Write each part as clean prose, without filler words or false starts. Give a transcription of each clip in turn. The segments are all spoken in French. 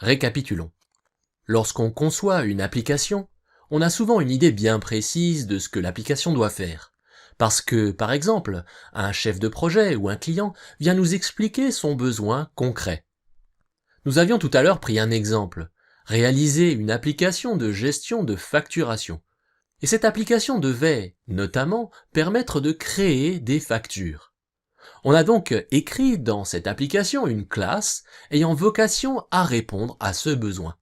Récapitulons. Lorsqu'on conçoit une application, on a souvent une idée bien précise de ce que l'application doit faire. Parce que, par exemple, un chef de projet ou un client vient nous expliquer son besoin concret. Nous avions tout à l'heure pris un exemple, réaliser une application de gestion de facturation. Et cette application devait, notamment, permettre de créer des factures. On a donc écrit dans cette application une classe ayant vocation à répondre à ce besoin.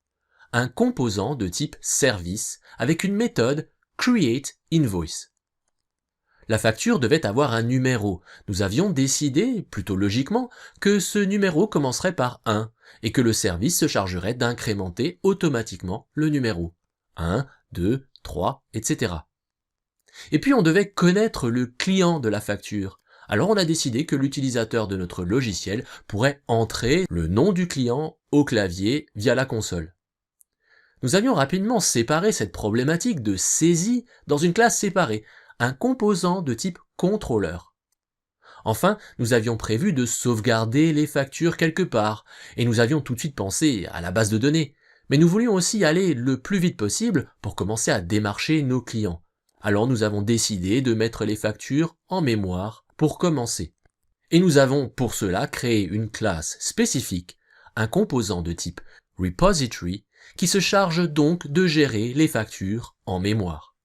Un composant de type service avec une méthode createInvoice. La facture devait avoir un numéro. Nous avions décidé, plutôt logiquement, que ce numéro commencerait par 1 et que le service se chargerait d'incrémenter automatiquement le numéro. 1, 2, 3, etc. Et puis on devait connaître le client de la facture. Alors on a décidé que l'utilisateur de notre logiciel pourrait entrer le nom du client au clavier via la console. Nous avions rapidement séparé cette problématique de saisie dans une classe séparée, un composant de type contrôleur. Enfin, nous avions prévu de sauvegarder les factures quelque part, et nous avions tout de suite pensé à la base de données, mais nous voulions aussi aller le plus vite possible pour commencer à démarcher nos clients. Alors nous avons décidé de mettre les factures en mémoire pour commencer. Et nous avons pour cela créé une classe spécifique, un composant de type repository, qui se charge donc de gérer les factures en mémoire.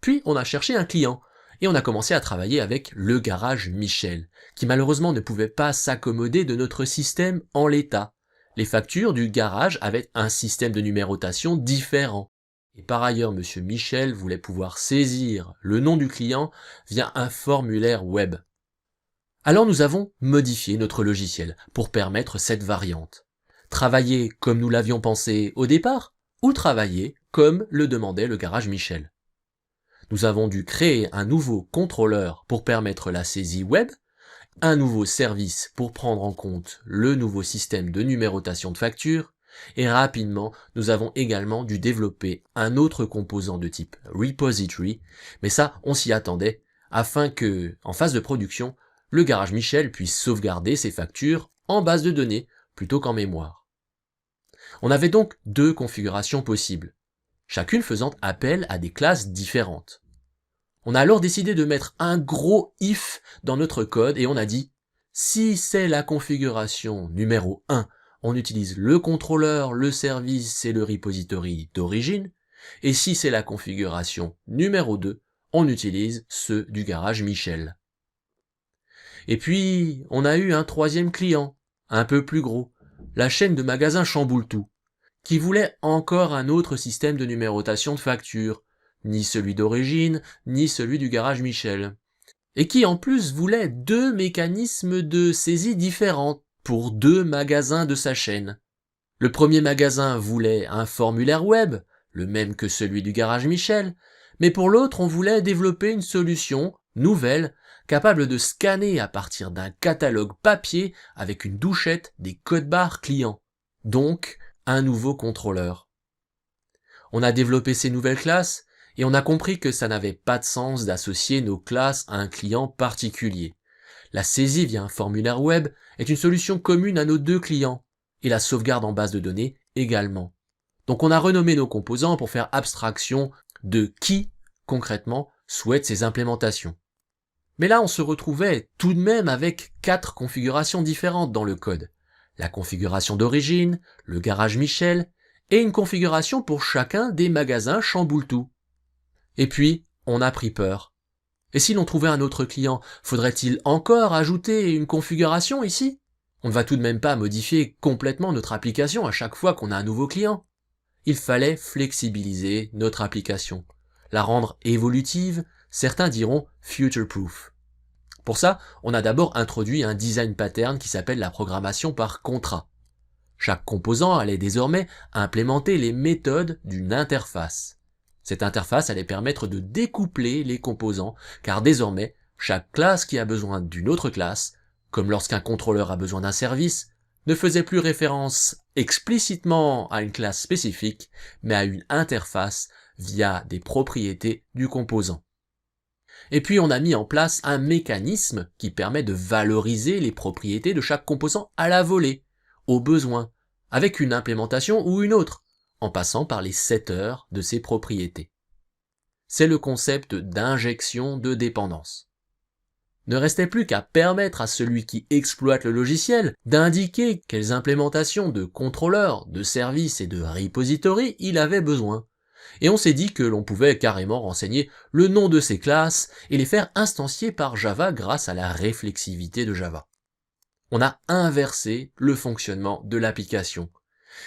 Puis on a cherché un client, et on a commencé à travailler avec le garage Michel, qui malheureusement ne pouvait pas s'accommoder de notre système en l'état. Les factures du garage avaient un système de numérotation différent. Et par ailleurs, monsieur Michel voulait pouvoir saisir le nom du client via un formulaire web. Alors nous avons modifié notre logiciel pour permettre cette variante. Travailler comme nous l'avions pensé au départ, ou travailler comme le demandait le garage Michel. Nous avons dû créer un nouveau contrôleur pour permettre la saisie web, un nouveau service pour prendre en compte le nouveau système de numérotation de factures, et rapidement, nous avons également dû développer un autre composant de type repository, mais ça, on s'y attendait, afin que, en phase de production, le garage Michel puisse sauvegarder ses factures en base de données plutôt qu'en mémoire. On avait donc deux configurations possibles, chacune faisant appel à des classes différentes. On a alors décidé de mettre un gros if dans notre code et on a dit si c'est la configuration numéro 1, on utilise le contrôleur, le service et le repository d'origine, et si c'est la configuration numéro 2, on utilise ceux du garage Michel. Et puis, on a eu un troisième client, un peu plus gros, la chaîne de magasins Chamboule-Tout, qui voulait encore un autre système de numérotation de factures, ni celui d'origine, ni celui du garage Michel, et qui en plus voulait deux mécanismes de saisie différents pour deux magasins de sa chaîne. Le premier magasin voulait un formulaire web, le même que celui du garage Michel, mais pour l'autre on voulait développer une solution nouvelle, capable de scanner à partir d'un catalogue papier avec une douchette des codes-barres clients. Donc, un nouveau contrôleur. On a développé ces nouvelles classes et on a compris que ça n'avait pas de sens d'associer nos classes à un client particulier. La saisie via un formulaire web est une solution commune à nos deux clients et la sauvegarde en base de données également. Donc on a renommé nos composants pour faire abstraction de qui, concrètement, souhaite ces implémentations. Mais là on se retrouvait tout de même avec 4 configurations différentes dans le code. La configuration d'origine, le garage Michel, et une configuration pour chacun des magasins Chamboule-Tout. Et puis, on a pris peur. Et si l'on trouvait un autre client, faudrait-il encore ajouter une configuration ici? On ne va tout de même pas modifier complètement notre application à chaque fois qu'on a un nouveau client. Il fallait flexibiliser notre application, la rendre évolutive, certains diront future-proof. Pour ça, on a d'abord introduit un design pattern qui s'appelle la programmation par contrat. Chaque composant allait désormais implémenter les méthodes d'une interface. Cette interface allait permettre de découpler les composants, car désormais, chaque classe qui a besoin d'une autre classe, comme lorsqu'un contrôleur a besoin d'un service, ne faisait plus référence explicitement à une classe spécifique, mais à une interface via des propriétés du composant. Et puis on a mis en place un mécanisme qui permet de valoriser les propriétés de chaque composant à la volée, au besoin, avec une implémentation ou une autre, en passant par les setters de ses propriétés. C'est le concept d'injection de dépendance. Ne restait plus qu'à permettre à celui qui exploite le logiciel d'indiquer quelles implémentations de contrôleurs, de services et de repositories il avait besoin. Et on s'est dit que l'on pouvait carrément renseigner le nom de ces classes et les faire instancier par Java grâce à la réflexivité de Java. On a inversé le fonctionnement de l'application.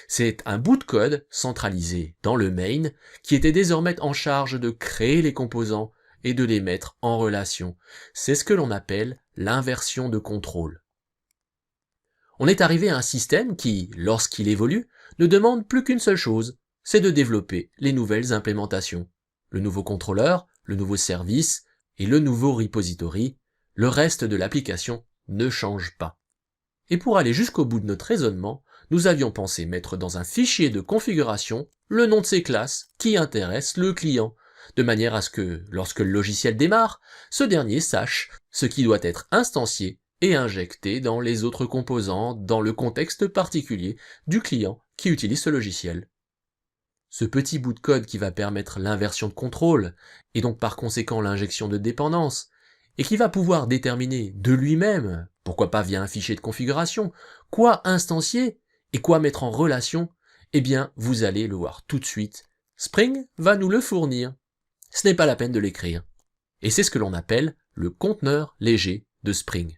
C'est un bout de code centralisé dans le main qui était désormais en charge de créer les composants et de les mettre en relation. C'est ce que l'on appelle l'inversion de contrôle. On est arrivé à un système qui, lorsqu'il évolue, ne demande plus qu'une seule chose, c'est de développer les nouvelles implémentations. Le nouveau contrôleur, le nouveau service et le nouveau repository, le reste de l'application ne change pas. Et pour aller jusqu'au bout de notre raisonnement, nous avions pensé mettre dans un fichier de configuration le nom de ces classes qui intéressent le client, de manière à ce que, lorsque le logiciel démarre, ce dernier sache ce qui doit être instancié et injecté dans les autres composants dans le contexte particulier du client qui utilise ce logiciel. Ce petit bout de code qui va permettre l'inversion de contrôle, et donc par conséquent l'injection de dépendance, et qui va pouvoir déterminer de lui-même, pourquoi pas via un fichier de configuration, quoi instancier et quoi mettre en relation, eh bien vous allez le voir tout de suite. Spring va nous le fournir. Ce n'est pas la peine de l'écrire. Et c'est ce que l'on appelle le conteneur léger de Spring.